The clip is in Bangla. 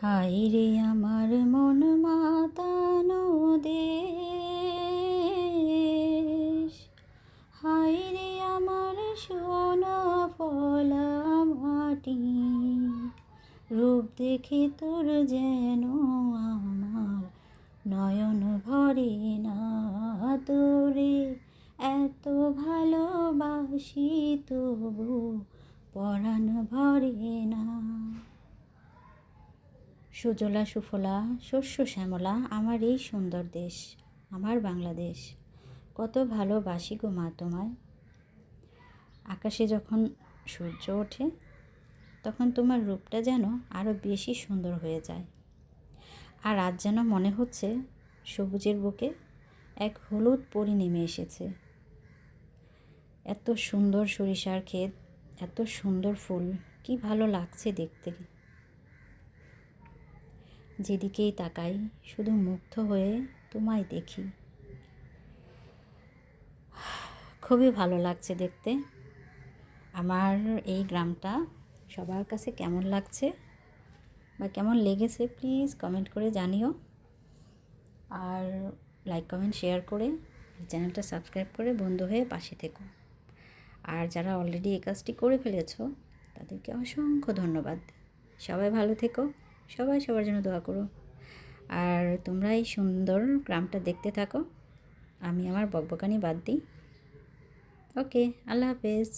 হায় রে আমার মন মাতানো দেশ, হায় রে আমার সোনা ফলা মাটি, রূপ দেখে তোর যেন আমার নয়ন ভরে না। তোরে এত ভালোবাসি তবু পরাণ ভরে না। সুজলা সুফলা শস্য শ্যামলা আমার এই সুন্দর দেশ, আমার বাংলাদেশ। কত ভালোবাসি গো মা তোমায়। আকাশে যখন সূর্য ওঠে তখন তোমার রূপটা যেন আরও বেশি সুন্দর হয়ে যায়। আর আজ যেন মনে হচ্ছে সবুজের বুকে এক হলুদ পরি নেমে এসেছে। এত সুন্দর সরিষার ক্ষেত, এত সুন্দর ফুল, কি ভালো লাগছে দেখতে। যেদিকেই তাকাই শুধু মুগ্ধ হয়ে তোমায় দেখি। খুবই ভালো লাগছে দেখতে। আমার এই গ্রামটা সবার কাছে কেমন লাগছে বা কেমন লেগেছে প্লিজ কমেন্ট করে জানিও। আর লাইক কমেন্ট শেয়ার করে চ্যানেলটা সাবস্ক্রাইব করে বন্ধু হয়ে পাশে থেকো। আর যারা অলরেডি এই কাজটি করে ফেলেছো তাদেরকে অসংখ্য ধন্যবাদ। সবাই ভালো থেকো, সবাই সবার জন্য দোয়া করো। আর তোমরা এই সুন্দর গ্রামটা দেখতে থাকো, আমি আমার বকবকানি বাদ দিই। ওকে, আল্লাহ হাফেজ।